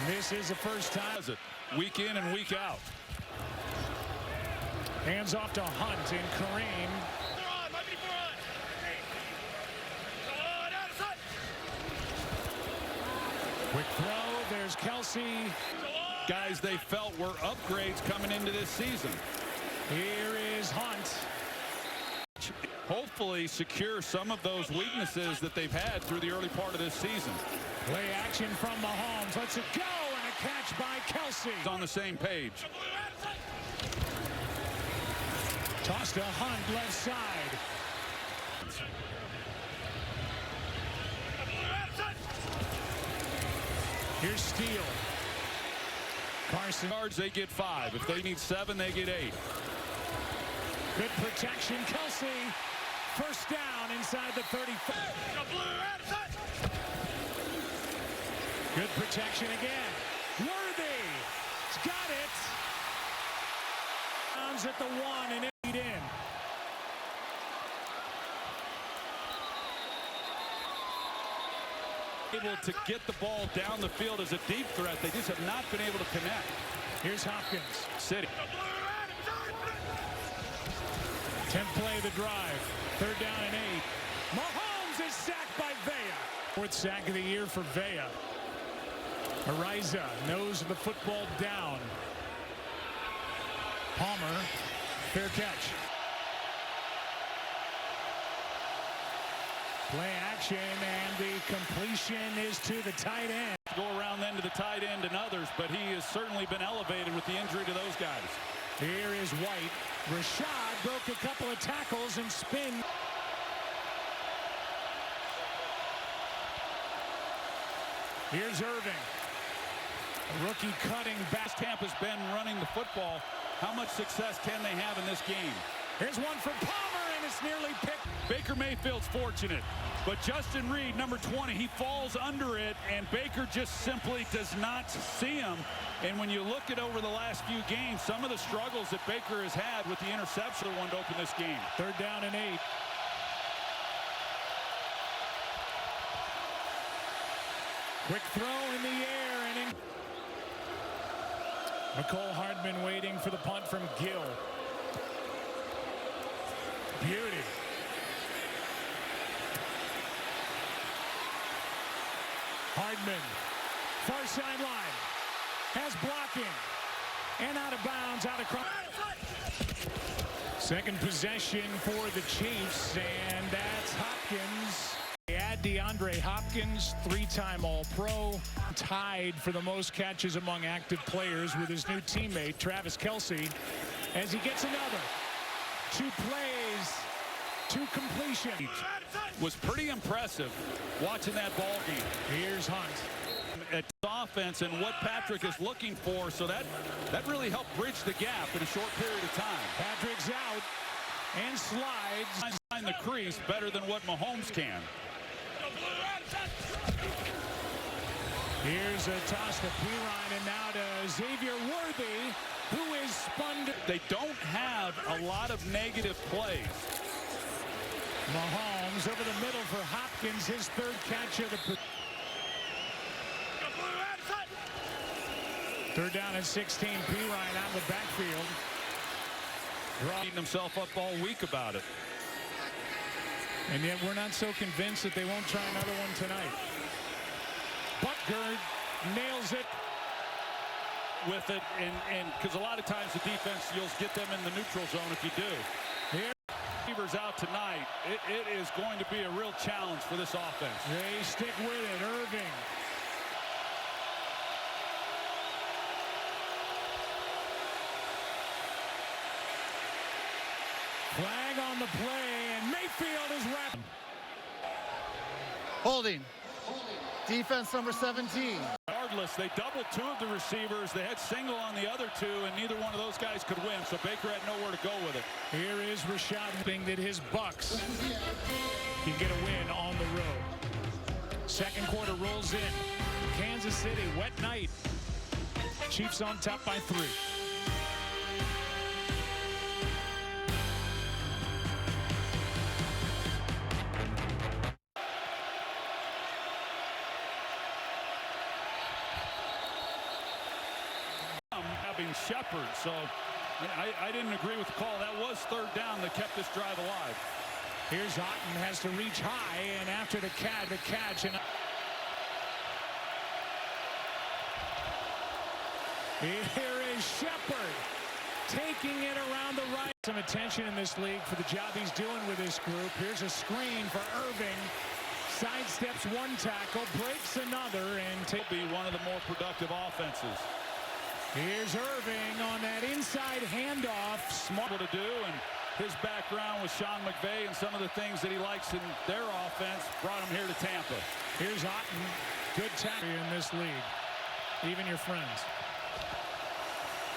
This is the first time. Week in and week out. Hands off to Hunt and Kareem. Quick throw. There's Kelsey. Guys they felt were upgrades coming into this season. Here is Hunt. Hopefully secure some of those weaknesses that they've had through the early part of this season. Play action from Mahomes. Lets it go, and a catch by Kelsey. On the same page. Toss to Hunt, left side. Here's Steele. Carson. Yards, they get 5. If they need 7, they get 8. Good protection. Kelsey. First down inside the 35. Good protection again. Worthy. He's got it. Downs at the 1 and 8 in. Able to get the ball down the field as a deep threat. They just have not been able to connect. Here's Hopkins. City. 10th play of the drive. 3rd down and 8. Mahomes is sacked by Vea. 4th sack of the year for Vea. Ariza nose of the football down. Palmer. Fair catch. Play action, and the completion is to the tight end. Go around then to the tight end and others, but he has certainly been elevated with the injury to those guys. Here is White. Rashad broke a couple of tackles and spin. Here's Irving. A rookie cutting back. Tampa's been running the football. How much success can they have in this game? Here's one for Palmer, and it's nearly picked. Baker Mayfield's fortunate, but Justin Reed, number 20, he falls under it, and Baker just simply does not see him. And when you look at over the last few games, some of the struggles that Baker has had with the interception, one to open this game. 3rd down and 8. Quick throw in the air, and in. McCole Hardman waiting for the punt from Gill. Beauty. Hardman, far sideline, has blocking, and out of bounds, out across. Second possession for the Chiefs, and that's Hopkins. They add DeAndre Hopkins, 3-time All-Pro, tied for the most catches among active players with his new teammate, Travis Kelce, as he gets another. 2 plays, 2 completions. Was pretty impressive watching that ball game. Here's Hunt. At offense and what Patrick is looking for, so that really helped bridge the gap in a short period of time. Patrick's out and slides. Behind the crease better than what Mahomes can. Here's a toss to Pirine, and now to Xavier Worthy, who is spun. They don't have a lot of negative plays. Mahomes over the middle for Hopkins, his 3rd catch of the. 3rd down and 16. Pirine out of the backfield. Beating himself up all week about it. And yet we're not so convinced that they won't try another one tonight. Butker nails it. With it, and because a lot of times the defense, you'll get them in the neutral zone if you do. Here. Receivers out tonight. It is going to be a real challenge for this offense. They stick with it. Irving. Flag on the play, and Mayfield is wrapped. Holding. Defense number 17. Regardless, they doubled 2 of the receivers. They had single on the other 2, and neither one of those guys could win, so Baker had nowhere to go with it. Here is Rashad, hoping that his Bucks can get a win on the road. 2nd quarter rolls in. Kansas City, wet night. Chiefs on top by 3. grabbing Shepard. So I didn't agree with the call. That was third down that kept this drive alive. Here's Otten, has to reach high, and after the catch, and here is Shepard taking it around the right. Some attention in this league for the job he's doing with this group. Here's a screen for Irving. Sidesteps one tackle, breaks another, and will be one of the more productive offenses. Here's Irving on that inside handoff. Smart to do, and his background with Sean McVay and some of the things that he likes in their offense brought him here to Tampa. Here's Otten. Good tackle in this league. Even your friends.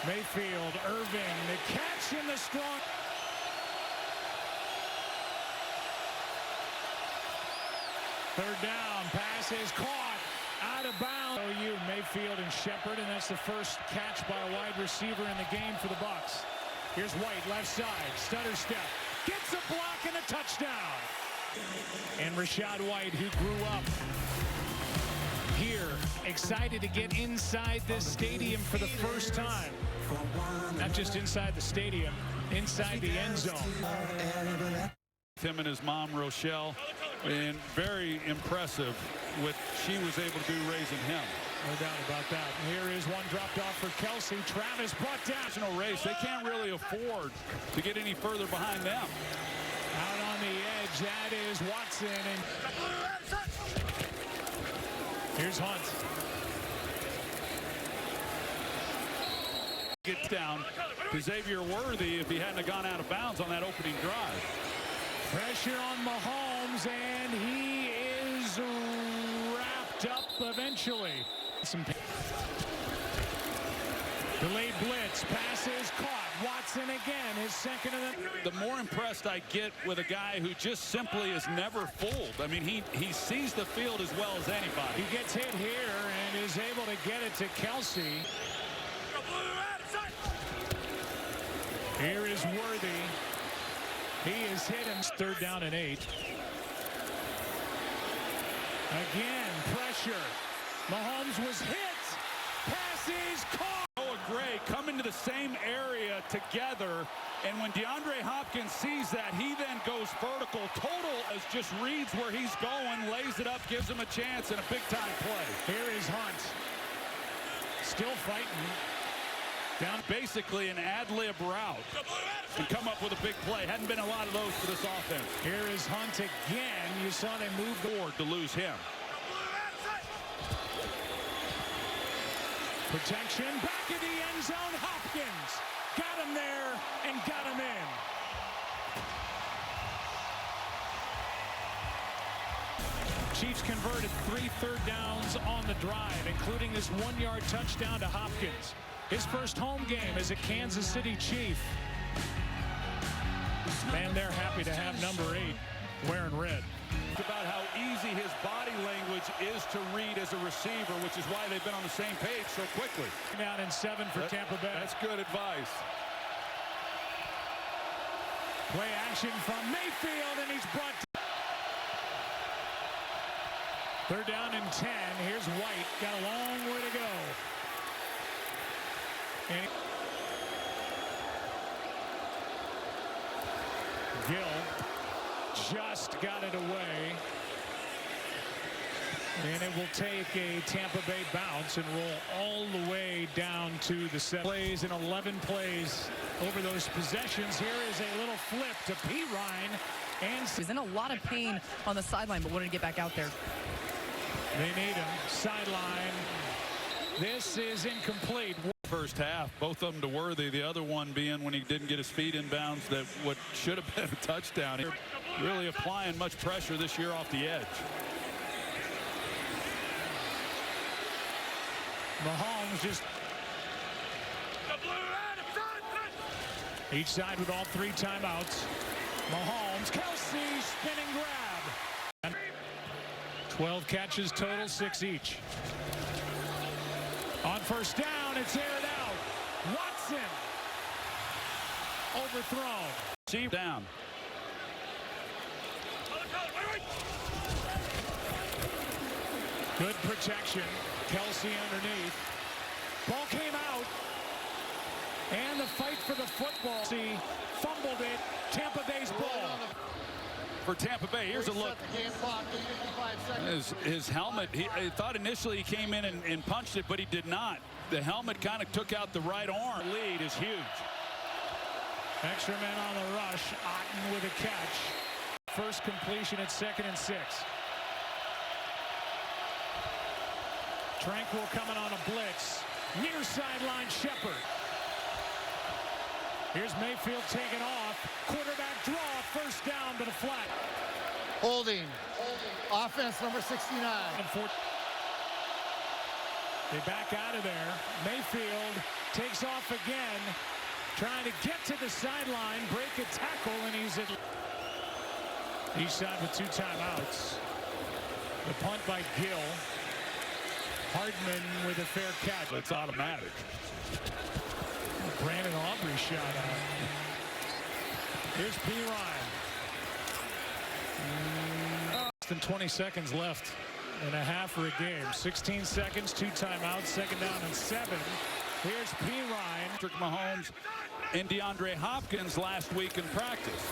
Mayfield, Irving, the catch in the strong. Third down, pass is caught out of bounds. OU, Mayfield and Shepard, and that's the first catch by a wide receiver in the game for the Bucs. Here's White, left side, stutter step, gets a block and a touchdown. And Rachaad White, who grew up here, excited to get inside this stadium for the first time. Not just inside the stadium, inside the end zone. Him and his mom, Rochelle, and very impressive what she was able to do raising him. No doubt about that. Here is one dropped off for Kelsey. Travis brought down. National race. They can't really afford to get any further behind them. Out on the edge, that is Watson. And here's Hunt. Gets down to Xavier Worthy if he hadn't have gone out of bounds on that opening drive. Pressure on Mahomes, and he is wrapped up eventually. Delayed blitz, pass is caught. Watson again, his second of the more impressed I get with a guy who just simply is never fooled. I mean, he sees the field as well as anybody. He gets hit here and is able to get it to Kelsey. Here is Worthy. He is hit him. Third down and 8. Again, pressure. Mahomes was hit. Pass is caught. Noah Gray come into the same area together, and when DeAndre Hopkins sees that, he then goes vertical. Total as just reads where he's going, lays it up, gives him a chance in a big-time play. Here is Hunt. Still fighting. Down basically an ad-lib route and come up with a big play. Hadn't been a lot of those for this offense. Here is Hunt again. You saw they move forward to lose him. Protection back in the end zone. Hopkins got him there and got him in. Chiefs converted 3 third downs on the drive, including this 1-yard touchdown to Hopkins. His first home game as a Kansas City Chief. Man, they're happy to have number 8 wearing red. About how easy his body language is to read as a receiver, which is why they've been on the same page so quickly. Down in 7 for Tampa Bay. That's good advice. Play action from Mayfield, and he's brought to third down and 10. Here's White. Got a long way to go. And Gill just got it away. And it will take a Tampa Bay bounce and roll all the way down to the 7 plays and 11 plays over those possessions. Here is a little flip to Pirine. And he's in a lot of pain on the sideline, but wanted to get back out there. They need him. Sideline. This is incomplete. First half, both of them to Worthy, the other one being when he didn't get his feet in bounds, that what should have been a touchdown. Here, really applying much pressure this year off the edge. Mahomes just each side with all 3 timeouts. Mahomes, Kelsey, spinning grab. 12 catches total, 6 each. On first down, it's aired out. Watson overthrown. See down. Good protection. Kelsey underneath. Ball came out. for the football. He fumbled it. Tampa Bay's ball. For Tampa Bay, here's a look. His helmet, I thought initially he came in and punched it, but he did not. The helmet kind of took out the right arm. Lead is huge. Extra men on the rush. Otten with a catch. First completion at 2nd and 6. Tranquil coming on a blitz. Near sideline Shepard. Here's Mayfield taking off. Quarterback draw. First down, but a flat. Holding. Offense number 69. They back out of there. Mayfield takes off again. Trying to get to the sideline. Break a tackle, and he's at each side with 2 timeouts. The punt by Gill. Hardman with a fair catch. It's automatic. Brandon Aubrey shot out. Here's P. Ryan. Less than 20 seconds left and a half for a game. 16 seconds, 2 timeouts, 2nd down and 7. Here's P. Ryan. Patrick Mahomes and DeAndre Hopkins last week in practice.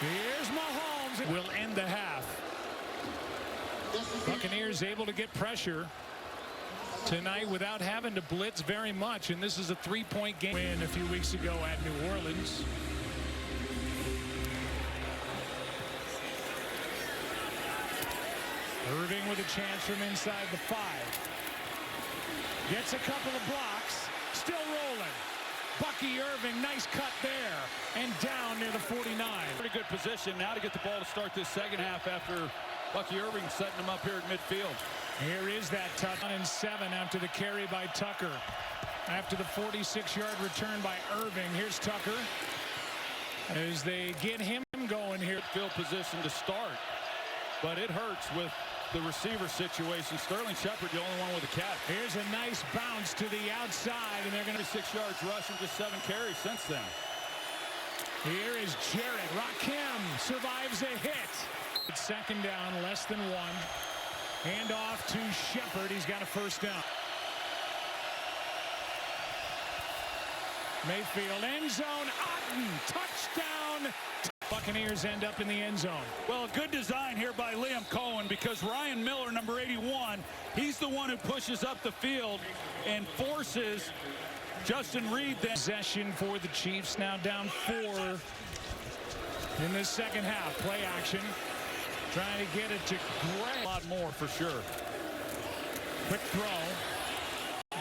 Here's Mahomes. Will end the half. Buccaneers able to get pressure tonight without having to blitz very much, and this is a 3-point game. Win a few weeks ago at New Orleans. Irving with a chance from inside the 5. Gets a couple of blocks. Still rolling. Bucky Irving, nice cut there. And down near the 49. Pretty good position now to get the ball to start this second half after Bucky Irving setting him up here at midfield. Here is that touchdown and 7 after the carry by Tucker. After the 46-yard return by Irving. Here's Tucker as they get him going here. Field position to start, but it hurts with the receiver situation. Sterling Shepard, the only one with a catch. Here's a nice bounce to the outside, and they're going to 6 yards rushing, just 7 carries since then. Here is Jarrett. Rakim survives a hit. It's 2nd down, less than 1. Hand off to Shepard. He's got a first down. Mayfield, end zone. Otten, touchdown. Buccaneers end up in the end zone. Well, good design here by Liam Cohen, because Ryan Miller, number 81, he's the one who pushes up the field and forces Justin Reed. Possession for the Chiefs, now down 4 in this second half. Play action. Trying to get it to Gray. A lot more for sure. Quick throw.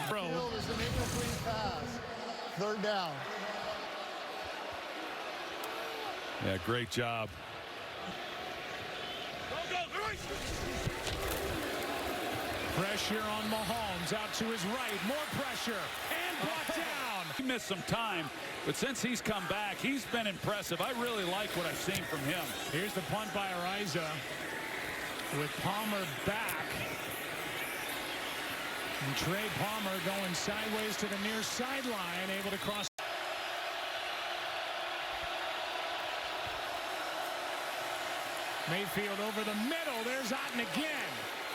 Field is an incomplete pass. 3rd down. Yeah, great job. Pressure on Mahomes, out to his right. More pressure, and brought down. He missed some time, but since he's come back, he's been impressive. I really like what I've seen from him. Here's the punt by Ariza with Palmer back. And Trey Palmer going sideways to the near sideline, able to cross. Mayfield over the middle. There's Otten again.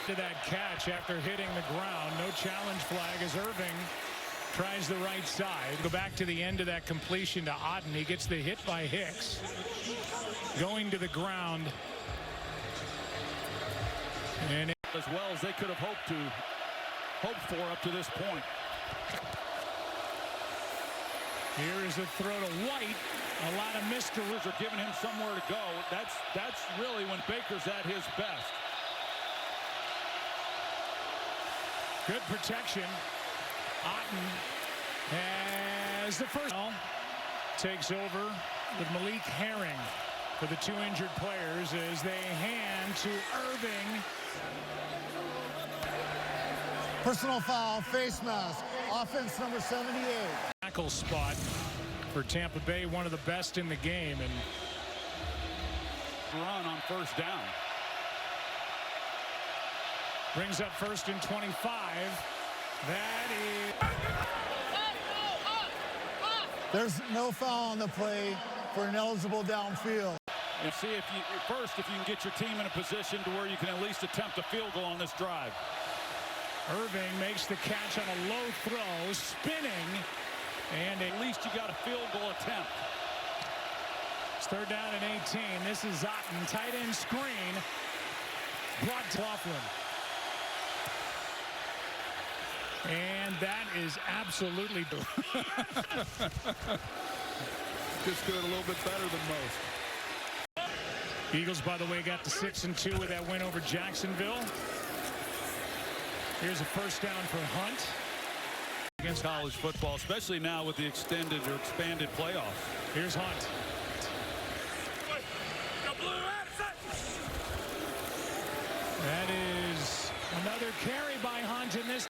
To that catch after hitting the ground. No challenge flag as Irving tries the right side. Go back to the end of that completion to Otten. He gets the hit by Hicks. Going to the ground. And as well as they could have hoped for up to this point. Here is a throw to White. A lot of mysteries are giving him somewhere to go. That's really when Baker's at his best. Good protection. Otten has the first. Takes over with Malik Herring for the 2 injured players as they hand to Irving. Personal foul, face mask. Offense number 78. Tackle spot for Tampa Bay, one of the best in the game. And run on first down. Brings up 1st and 25. That is. There's no foul on the play for an eligible downfield. And see if you can get your team in a position to where you can at least attempt a field goal on this drive. Irving makes the catch on a low throw, spinning And At least you got a field goal attempt. it's third down and 18. This is Otten. Tight end screen. Brought to Laughlin. And that is absolutely Just doing a little bit better than most. Eagles, by the way, got to 6-2 with that win over Jacksonville. Here's a first down for Hunt. Against college football, especially now with the extended or expanded playoffs. Here's Hunt. That is another carry by Hunt in this.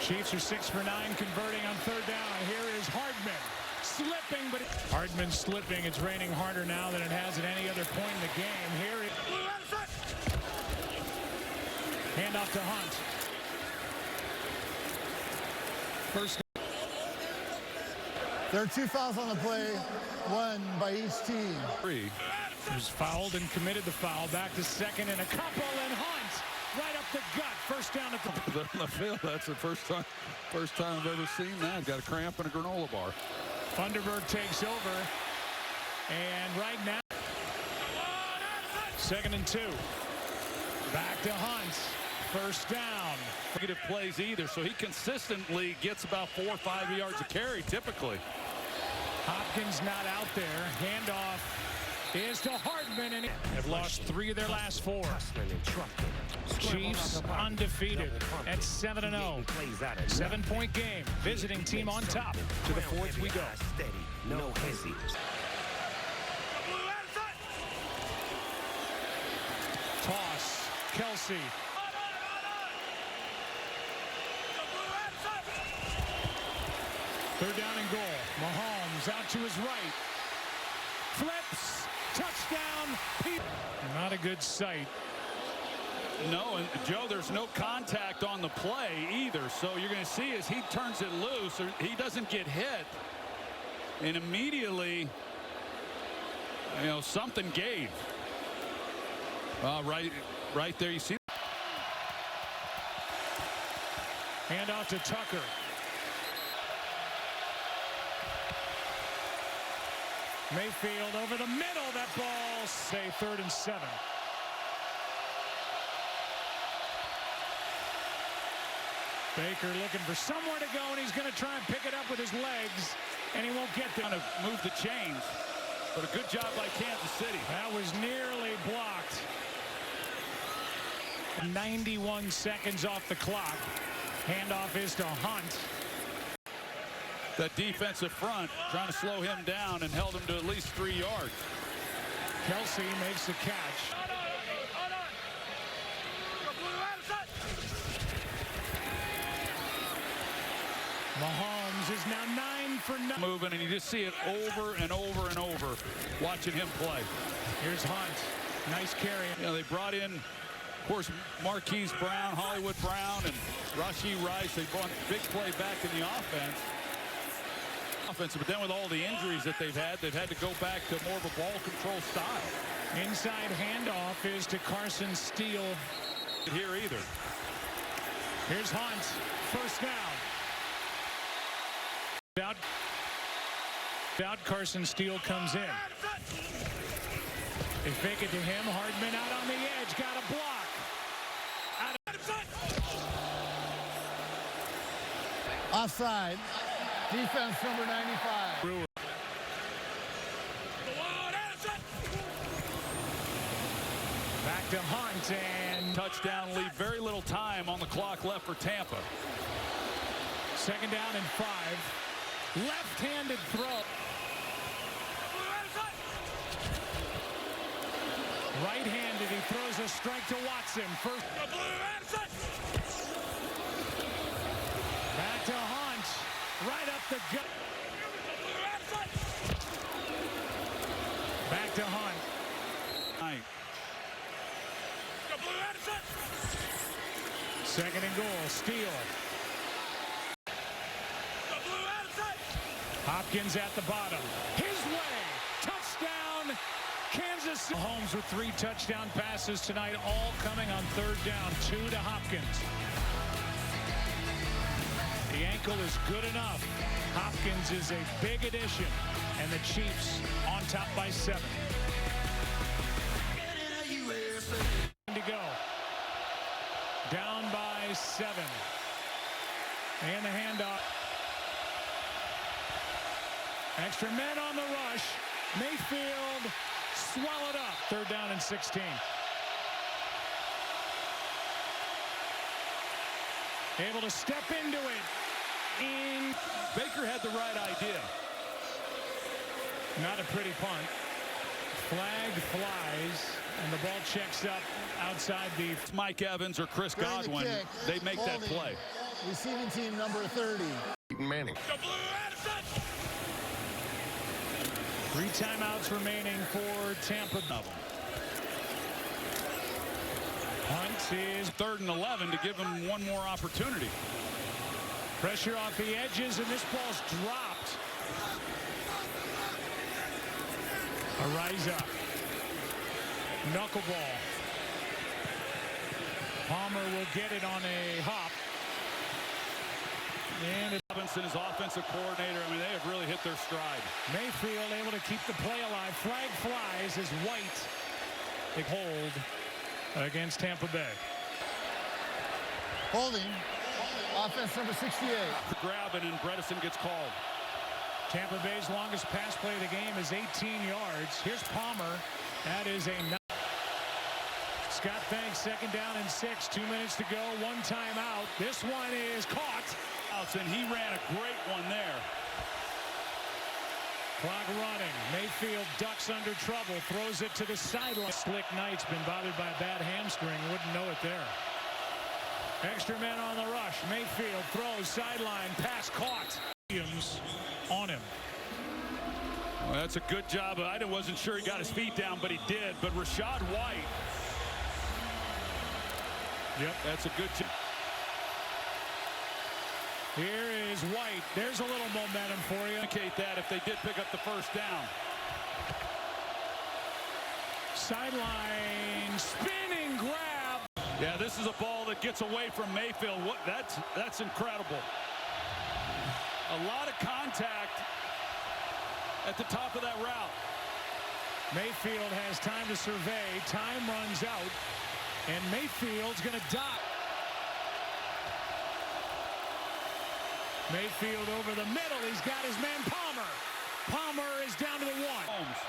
Chiefs are 6 for 9 converting on third down. Here is Hardman slipping, but Hardman slipping. It's raining harder now than it has at any other point in the game. Here is handoff to Hunt. First. There are 2 fouls on the play, 1 by each team. 3. He was fouled and committed the foul. Back to second and a couple, and Hunt right up the gut. First down at the field. That's the first time I've ever seen that. Got a cramp and a granola bar. Thunderbird takes over, and right now, 2nd and 2. Back to Hunt. First down. Negative plays either, so he consistently gets about 4 or 5 yards a carry typically. Hopkins not out there. Handoff is to Hardman, and have lost 3 of their last 4. Chiefs undefeated at 7-0. 7-point game. Visiting team on top. To the 4th we go. No hesitation. Toss. Kelsey. Third down and goal. Mahomes out to his right. Flips. Touchdown. Not a good sight. No, and Joe, there's no contact on the play either. So you're going to see as he turns it loose, or he doesn't get hit. And immediately, you know, something gave. Right there, you see. Handoff to Tucker. Mayfield over the middle. That ball, say 3rd and 7. Baker looking for somewhere to go, and he's going to try and pick it up with his legs, and he won't get there. Kind of move the chains, but a good job by Kansas City. That was nearly blocked. 91 seconds off the clock. Handoff is to Hunt. That defensive front trying to slow him down and held him to at least 3 yards. Kelsey makes the catch. Mahomes is now 9 for 9. Moving, and you just see it over and over and over watching him play. Here's Hunt. Nice carry. You know, they brought in, of course, Marquise Brown, Hollywood Brown, and Rashee Rice. They brought big play back in the offense. But then with all the injuries that they've had to go back to more of a ball control style. Inside handoff is to Carson Steele. Here either. Here's Hunt. First down. Out Carson Steele comes in. They fake it to him. Hardman out on the edge. Got a block. Offside. Defense number 95. Brewer. Back to Hunt, and Touchdown lead. Very little time on the clock left for Tampa. 2nd down and 5. Left-handed throw. Right-handed, he throws a strike to Watson. First. Back to Hunt. Right up the gut. Back to Hunt. Right. 2nd and goal. Steele. Hopkins at the bottom. His way. Touchdown. Kansas City. Mahomes with 3 touchdown passes tonight, all coming on third down. 2 to Hopkins. The ankle is good enough. Hopkins is a big addition, and the Chiefs on top by 7. To go. Down by 7. And the handoff. Extra men on the rush. Mayfield swallowed up. 3rd down and 16. Able to step into it. Baker had the right idea. Not a pretty punt. Flag flies, and the ball checks up outside the... Mike Evans or Chris Godwin, they make that play. Receiving team number 30. Manning. 3 timeouts remaining for Tampa. Punt is 3rd and 11 to give him one more opportunity. pressure off the edges, and this ball's dropped. Ariza. Knuckleball. Palmer will get it on a hop. And Robinson is offensive coordinator. I mean, they have really hit their stride. Mayfield able to keep the play alive. Flag flies as White take hold against Tampa Bay. Holding. Offense number 68. Grabbing, and Bredesen gets called. Tampa Bay's longest pass play of the game is 18 yards. Here's Palmer. That is a... Scott Banks, 2nd down and 6. 2 minutes to go. 1 timeout. This one is caught. And he ran a great one there. Clock running. Mayfield ducks under trouble. Throws it to the sideline. Slick Knight's been bothered by a bad hamstring. Wouldn't know it there. Extra men on the rush. Mayfield throws sideline. Pass caught. Williams on him. Well, that's a good job. I wasn't sure he got his feet down, but he did. But Rashad White. Yep. That's a good job. Here is White. There's a little momentum for you. Indicate that if they did pick up the first down. Sideline spinning grab. Yeah, this is a ball that gets away from Mayfield. That's incredible. A lot of contact at the top of that route. Mayfield has time to survey. Time runs out, and Mayfield's going to dot. Mayfield over the middle. He's got his man Palmer. Palmer is down to the 1. Holmes.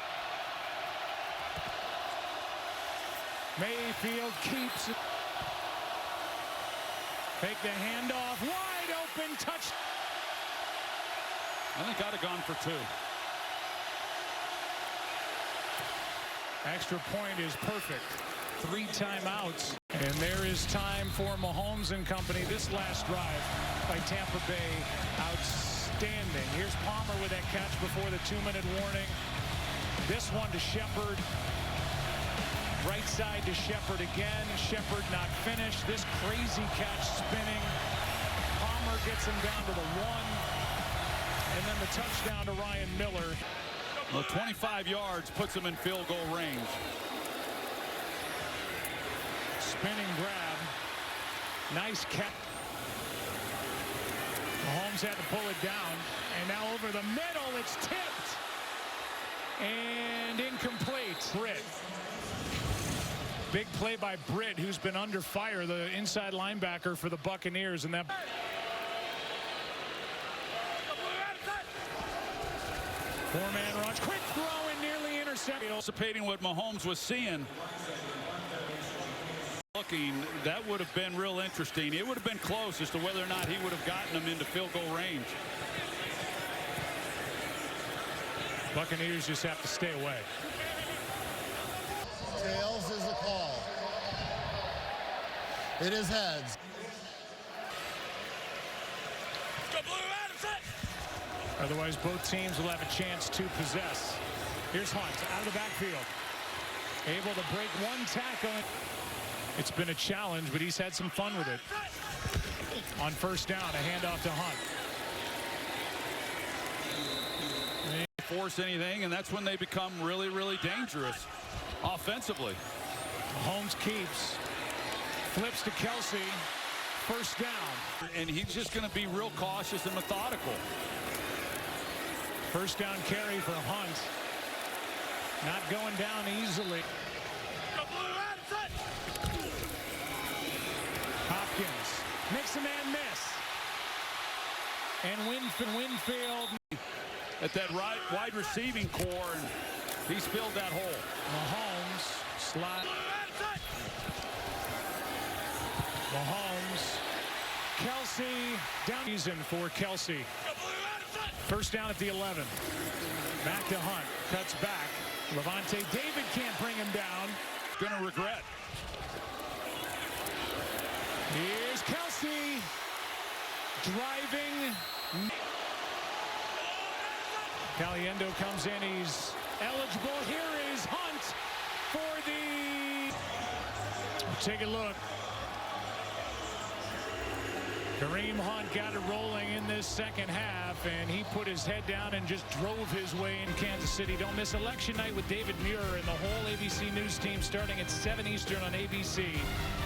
Mayfield keeps it. Take the handoff. Wide open touch. I think I'd have gone for 2. Extra point is perfect. 3 timeouts. And there is time for Mahomes and company. This last drive by Tampa Bay, outstanding. Here's Palmer with that catch before the 2-minute warning. This one to Shepard. Right side to Shepard again. Shepard not finished. This crazy catch spinning. Palmer gets him down to the 1. And then the touchdown to Ryan Miller. Well, 25 yards puts him in field goal range. Spinning grab. Nice catch. Mahomes had to pull it down. And now over the middle, it's tipped. And incomplete. Britt. Big play by Britt, who's been under fire, the inside linebacker for the Buccaneers. And that... Four-man rush. Quick throw and nearly intercepted. Anticipating what Mahomes was seeing. Looking, that would have been real interesting. It would have been close as to whether or not he would have gotten him into field goal range. Buccaneers just have to stay away. Tails is the call. It is heads. Otherwise, both teams will have a chance to possess. Here's Hunt out of the backfield. Able to break 1 tackle. It's been a challenge, but he's had some fun with it. On 1st down, a handoff to Hunt. They force anything, and that's when they become really, really dangerous offensively. Mahomes keeps. Flips to Kelsey. first down. And he's just going to be real cautious and methodical. First down carry for Hunt. Not going down easily. Hopkins makes a man miss. And Winfield At that right wide receiving core, and he's filled that hole. Mahomes slot. Mahomes. Kelsey down. Season for Kelsey. First down at the 11. Back to Hunt. Cuts back. Levante David can't bring him down. Gonna regret. Here's Kelsey. Driving. Caliendo comes in. He's eligible. Here is Hunt for the... Take a look. Kareem Hunt got it rolling in this second half, and he put his head down and just drove his way in Kansas City. Don't miss Election Night with David Muir and the whole ABC News team starting at 7 Eastern on ABC.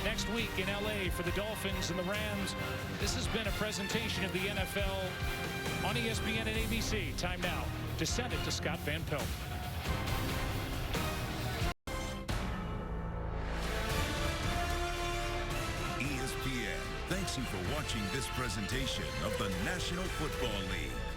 Next week in LA for the Dolphins and the Rams. This has been a presentation of the NFL on ESPN and ABC. Time now to send it to Scott Van Pelt. ESPN thanks you for watching this presentation of the National Football League.